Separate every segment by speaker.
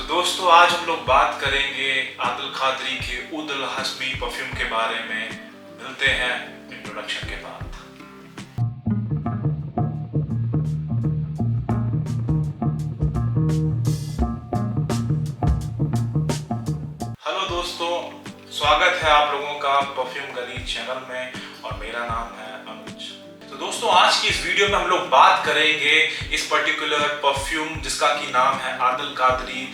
Speaker 1: दोस्तों आज हम लोग बात करेंगे आदिल कादरी के उद अल हस्बी परफ्यूम के बारे में। मिलते हैं इंट्रोडक्शन के बाद। हेलो दोस्तों, स्वागत है आप लोगों का परफ्यूम गली चैनल में और मेरा नाम है अनुज। तो दोस्तों आज की इस वीडियो में हम लोग बात करेंगे इस पर्टिकुलर परफ्यूम जिसका की नाम है आदिल कादरी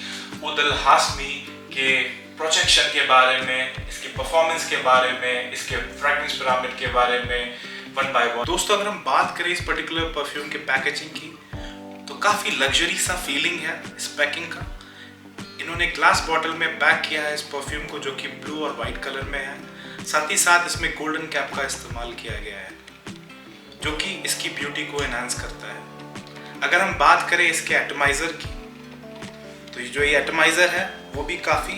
Speaker 1: उद अल हस्बी के प्रोजेक्शन के बारे में, इसके परफॉर्मेंस के बारे में, इसके फ्रेग्रेंस पिरामिड के बारे में वन बाय वन। दोस्तों अगर हम बात करें इस पर्टिकुलर परफ्यूम के पैकेजिंग की तो काफ़ी लग्जरी सा फीलिंग है इस पैकिंग का। इन्होंने ग्लास बॉटल में पैक किया है इस परफ्यूम को, जो कि ब्लू और वाइट कलर में है। साथ ही साथ इसमें गोल्डन कैप का इस्तेमाल किया गया है जो कि इसकी ब्यूटी को एनहांस करता है। अगर हम बात करें इसके एटमाइजर की तो जो ये एटमाइजर है वो भी काफ़ी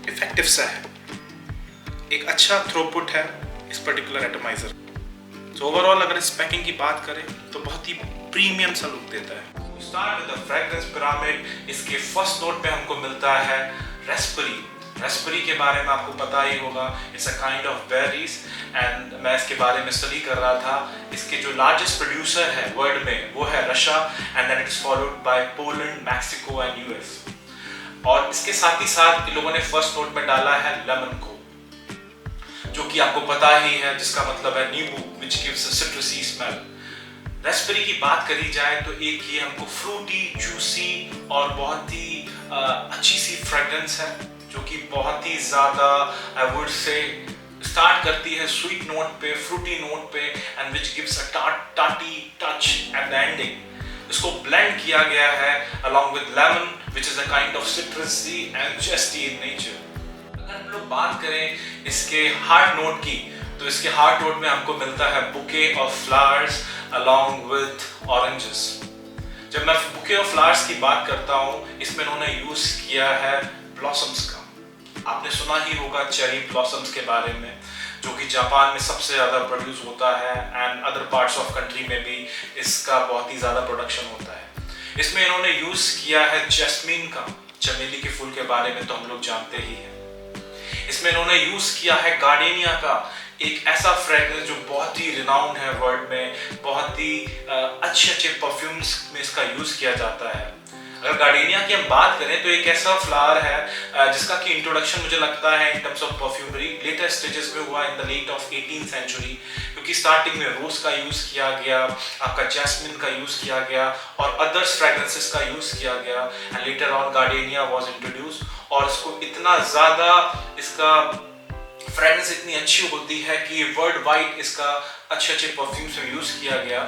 Speaker 1: इफेक्टिव सा है। एक अच्छा थ्रोपुट है इस पर्टिकुलर एटमाइजर। तो ओवरऑल अगर इस पैकिंग की बात करें तो बहुत ही प्रीमियम सा लुक देता है। Start with the fragrance pyramid. इसके फर्स्ट नोट पे हमको मिलता है रेस्परी। रेस्परी के बारे में आपको पता ही होगा, it's a kind of berries and मैं इसके बारे में स्टडी कर रहा था। इसके जो लार्जेस्ट प्रोड्यूसर है वर्ल्ड में वो है Russia and then it's followed by Poland, Mexico and US. और इसके साथ ही साथ इन लोगों ने फर्स्ट नोट में डाला है लेमन को, जो कि आपको पता ही है जिसका मतलब है नींबू, which gives a citrusy smell. Raspberry की बात करी जाए तो एक ये हमको फ्रूटी, जूसी और बहुत ही अच्छी सी फ्रेग्रेंस है जो कि बहुत ही ज़्यादा आई वुड से स्टार्ट करती है स्वीट नोट पे, फ्रूटी नोट पे एंड व्हिच गिव्स अ टाटी टच एट द एंडिंग। इसको ब्लेंड किया गया है along with lemon which is a kind of सिट्रसी and zesty in nature. अगर हम लोग बात करें इसके हार्ड नोट की तो इसके हार्ड नोट में हमको मिलता है bouquet of flowers along with oranges. जब मैं बुके ऑफ फ्लावर्स की बात करता हूँ इसमें इन्होंने यूज किया है ब्लॉसम्स का। आपने सुना ही होगा चेरी ब्लॉसम्स के बारे में, जो कि जापान में सबसे ज़्यादा प्रोड्यूस होता है and other parts of country में भी इसका बहुत ही ज़्यादा प्रोडक्शन होता है। इसमें इन्होंने यूज़ किया है जैस्मीन का, चमेली के फूल के बारे में तो हम लोग जानते ही हैं। इसमें इन्होंने यूज़ किया है गार्डेनिया का, एक ऐसा फ्रेग्रेंस जो बहुत ही रिनाउंड है वर्ल्ड में, बहुत ही अच्छे परफ्यूम्स में इसका यूज़ किया जाता है। अगर गार्डेनिया की हम बात करें तो एक ऐसा फ्लावर है जिसका कि इंट्रोडक्शन मुझे लगता है in terms of perfumery latest stages में हुआ in the late of 18th century, क्योंकि स्टार्टिंग में रोज का यूज़ किया गया, आपका जैस्मिन का यूज़ किया गया और अदर्स फ्रेग्रेंसेस का यूज़ किया गया and later on gardenia was introduce. और इसको इतना ज़्यादा इसका फ्रेग्रेंस इतनी अच्छी होती है कि वर्ल्ड वाइड इसका अच्छे परफ्यूम्स में यूज़ किया गया।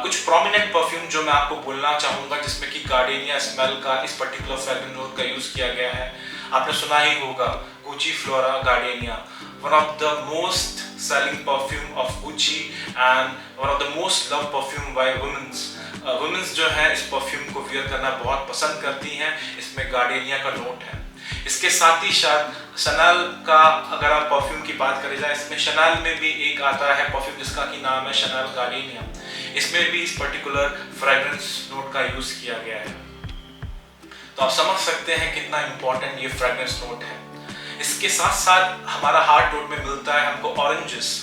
Speaker 1: कुछ प्रोमिनेंट परफ्यूम जो मैं आपको बोलना चाहूँगा जिसमें कि गार्डेनिया स्मेल का इस पर्टिकुलर फ्रेग्रेंस नोट का यूज़ किया गया है। आपने सुना ही होगा Gucci Flora Gardenia, one of the most selling perfume of Gucci and one of the most love perfume by womens. Womens जो है इस परफ्यूम को वियर करना बहुत पसंद करती हैं। इसमें गार्डेनिया का नोट है। इसके साथ ही साथ शनैल का अगर आप परफ्यूम की बात करी जाए, इसमें शनैल में भी एक आता है परफ्यूम जिसका की नाम है शनैल गार्डेनिया। इसमें भी इस पर्टिकुलर फ्रेग्रेंस नोट का यूज किया गया है। तो आप समझ सकते हैं कितना इंपॉर्टेंट ये फ्रेग्रेंस नोट है। इसके साथ साथ हमारा हार्ड नोट में मिलता है हमको ऑरेंजेस।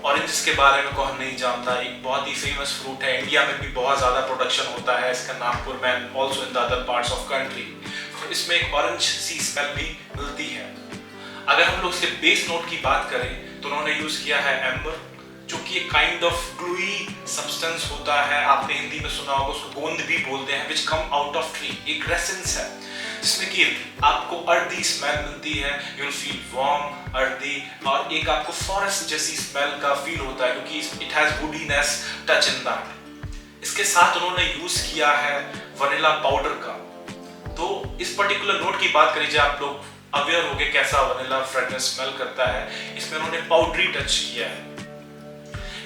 Speaker 1: ऑरेंजेस के बारे में कौन नहीं जानता, एक बहुत ही फेमस फ्रूट है। इंडिया में भी बहुत ज़्यादा प्रोडक्शन होता है इसका, नागपुर में and also in the other parts of country. इसमें एक ऑरेंज सी स्मेल भी मिलती है। अगर हम लोग इसके बेस नोट की बात करें तो उन्होंने यूज किया है एम्बर, जो कि एक काइंड ऑफ ग्लूई सब्सटेंस होता है। आपने हिंदी में सुना होगा, उसको गोंद भी बोलते हैं, विच कम आउट ऑफ ट्री। एक रेसेंस है जिसमें कि आपको अर्दी स्मेल मिलती है, you will feel warm, earthy, और एक आपको फॉरेस्ट जैसी स्मेल का फील होता है क्योंकि it has woodiness touch in that. इसके साथ उन्होंने यूज किया है वनीला पाउडर का। तो इस पर्टिकुलर नोट की बात करी जाए, आप लोग अवेयर होंगे कैसा वनीला फ्रेग्रेंस स्मेल करता है। इसमें उन्होंने पाउडरी टच किया है।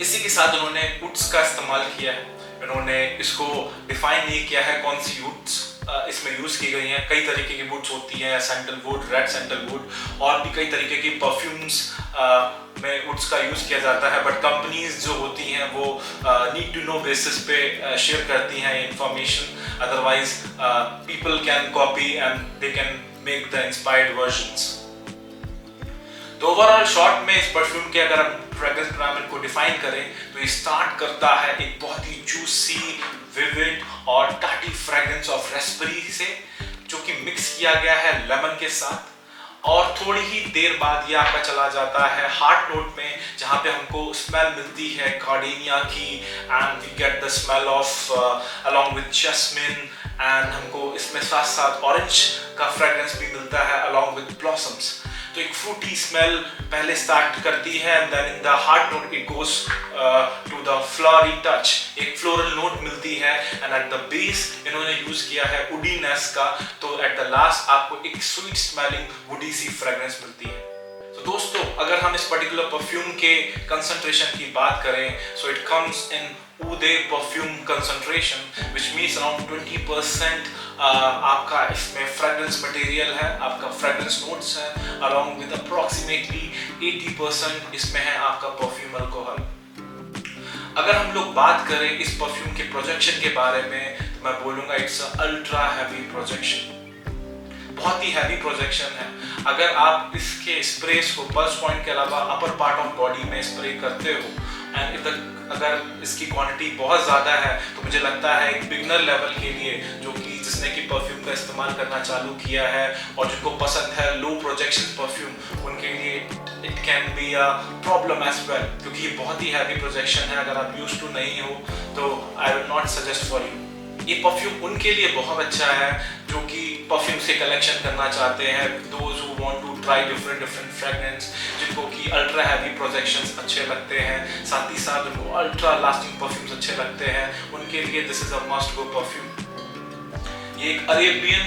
Speaker 1: इसी के साथ उन्होंने वुड्स का इस्तेमाल किया है। उन्होंने इसको डिफाइन नहीं किया है कौन सी वुड्स इसमें यूज की गई हैं। कई तरीके की वुड्स होती हैं, सैंडलवुड, रेड सैंडलवुड और भी कई तरीके की परफ्यूम्स में वुड्स का यूज किया जाता है। बट कंपनीज जो होती हैं वो नीड टू नो बेसिस पे शेयर करती हैं information. otherwise people can copy and they can make the inspired versions. तो ओवरऑल शॉर्ट में इस परफ्यूम के अगर हम फ्रेग्रेंस पिरामिड को डिफाइन करें तो ये स्टार्ट करता है एक बहुत ही जूसी, विविड और टार्टी फ्रेग्रेंस ऑफ रेस्परी से, जो कि मिक्स किया गया है लेमन के साथ, और थोड़ी ही देर बाद ये आपका चला जाता है हार्ट नोट में, जहाँ पे हमको स्मेल मिलती है कार्डेनिया की, and we get the smell of along with jasmine, एंड हमको इसमें साथ साथ ऑरेंज का फ्रेग्रेंस भी मिलता है अलोंग विद ब्लॉसम्स। तो एक फ्रूटी स्मेल पहले स्टार्ट करती है and then in the heart note it goes to the flowery touch, एक फ्लोरल नोट मिलती है, एंड एट द बेस इन्होंने यूज किया है वुडीनेस का, तो एट द लास्ट आपको एक स्वीट स्मेलिंग वुडी सी फ्रेग्रेंस मिलती है। तो दोस्तों अगर हम इस पर्टिकुलर परफ्यूम के कंसंट्रेशन की बात करें, so it comes in Ude perfume concentration, which means around 20% आपका इसमें फ्रेग्रेंस मटेरियल है, आपका फ्रेग्रेंस नोट्स है, along with approximately 80% इसमें है आपका परफ्यूम अल्कोहल। अगर हम लोग बात करें इस परफ्यूम के प्रोजेक्शन के बारे में, तो मैं बोलूँगा इट्स अल्ट्रा हैवी प्रोजेक्शन, बहुत ही हैवी प्रोजेक्शन है। अगर आप इसके स्प्रेस को पल्स पॉइंट के अलावा अपर पार्ट ऑफ बॉडी में स्प्रे करते हो, एंड अगर इसकी क्वांटिटी बहुत ज़्यादा है, तो मुझे लगता है एक बिगनर लेवल के लिए, जो कि जिसने कि परफ्यूम का इस्तेमाल करना चालू किया है और जिनको पसंद है लो प्रोजेक्शन परफ्यूम, उनके लिए it can be a problem as well, क्योंकि ये बहुत ही हैवी प्रोजेक्शन है। अगर आप यूज्ड टू नहीं हो तो I will not suggest for you. ये परफ्यूम उनके लिए बहुत अच्छा है जो कि परफ्यूम से कलेक्शन करना चाहते हैं, those who want to try different fragrance, जिनको कि अल्ट्रा हैवी प्रोजेक्शंस अच्छे लगते हैं, साथ ही साथ उनको अल्ट्रा लास्टिंग परफ्यूम्स अच्छे लगते हैं, उनके लिए this is a must go perfume. ये एक अरेबियन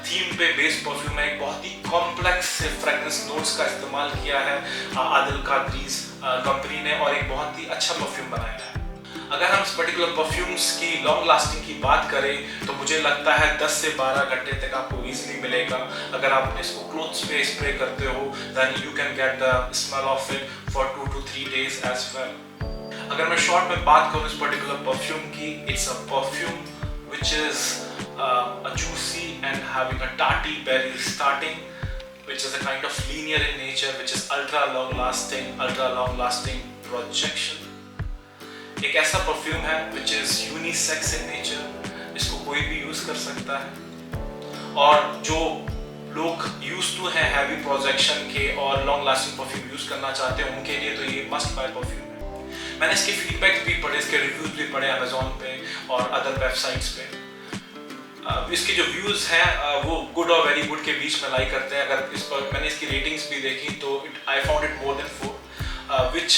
Speaker 1: थीम पे बेस्ड परफ्यूम है, एक बहुत ही कॉम्प्लेक्स फ्रेग्रेंस नोट्स का इस्तेमाल किया है आदिल कादरीज कंपनी ने, और एक बहुत ही अच्छा परफ्यूम बनाया है। अगर हम इस पर्टिकुलर परफ्यूम्स की लॉन्ग लास्टिंग की बात करें, तो मुझे लगता है 10 से 12 घंटे तक आपको इजीली मिलेगा। अगर आप इसको क्लोथ्स पे स्प्रे करते हो, then you can get the smell of it for 2 to 3 days as well. अगर मैं शॉर्ट में बात करूँ इस पर्टिकुलर परफ्यूम की, it's a perfume which is a juicy and having a tarty berry starting, which is a kind of linear in nature, which is ultra long lasting projection। एक ऐसा perfume है which is unisex in nature, इसको कोई भी use कर सकता है, और जो लोग यूज टू हैं हैवी प्रोजेक्शन के और लॉन्ग लास्टिंग परफ्यूम यूज करना चाहते हैं, उनके लिए तो ये मस्ट बाय परफ्यूम है। मैंने इसके फीडबैक भी पढ़े, इसके रिव्यूज भी पढ़े अमेजोन पे और अदर वेबसाइट्स पे। इसके जो व्यूज हैं वो गुड और वेरी गुड के बीच में लाई करते हैं। अगर इस पर मैंने इसकी रेटिंग्स भी देखी तो I found it more than 4, which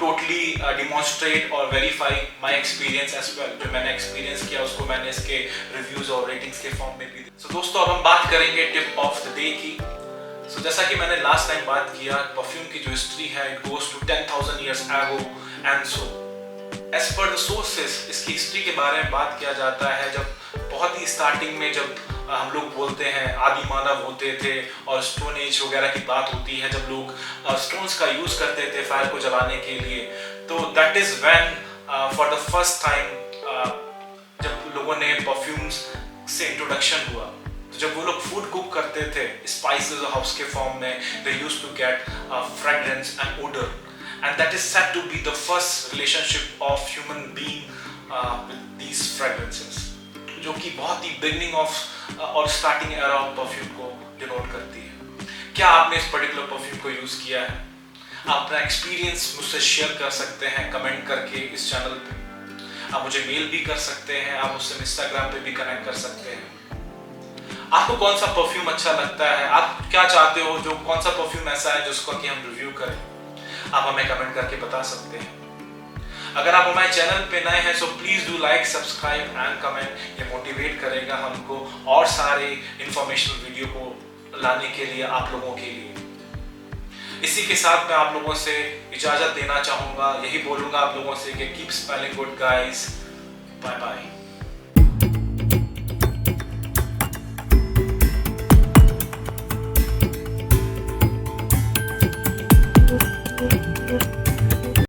Speaker 1: totally demonstrate और verify my experience as well। जो मैंने एक्सपीरियंस किया उसको मैंने इसके रिव्यूज और रेटिंग्स के फॉर्म में भी। So दोस्तों अब हम बात करेंगे टिप ऑफ द डे की। So जैसा कि मैंने लास्ट टाइम बात किया, परफ्यूम की जो हिस्ट्री है it goes to 10,000 years ago, and so as per the sources इसकी हिस्ट्री के बारे में बात किया जाता है। जब बहुत ही स्टार्टिंग में जब हम लोग बोलते हैं आदि मानव होते थे और स्टोन एज वगैरह की बात होती है, जब लोग स्टोन्स का यूज करते थे फायर को जलाने के लिए, तो that is when for the first time जब लोगों ने परफ्यूम्स से इंट्रोडक्शन हुआ। तो जब वो लोग फूड कुक करते थे स्पाइसेस और हर्ब्स के फॉर्म में, they used to get fragrance and odour, and that is said to be the first relationship of human being with these fragrances, जो कि बहुत ही बिगनिंग ऑफ और स्टार्टिंग एरा ऑफ परफ्यूम को denote करती है। क्या आपने इस पर्टिकुलर परफ्यूम को यूज किया है? आप अपना एक्सपीरियंस मुझसे शेयर कर सकते हैं कमेंट करके इस चैनल पे। आप मुझे मेल भी कर सकते हैं, आप मुझसे इंस्टाग्राम पे भी कनेक्ट कर सकते हैं। आपको कौन सा परफ्यूम अच्छा लगता है? आप क्या चाहते हो, जो कौन सा परफ्यूम ऐसा है जिसको कि हम रिव्यू करें? आप हमें कमेंट करके बता सकते हैं। अगर आप हमारे चैनल पे नए हैं so please do like, subscribe and comment. ये मोटिवेट करेगा हमको और सारे इंफॉर्मेशनल वीडियो को लाने के लिए आप लोगों के लिए। इसी के साथ मैं आप लोगों से इजाजत देना चाहूंगा, यही बोलूंगा आप लोगों से कि keep smelling good guys, bye bye.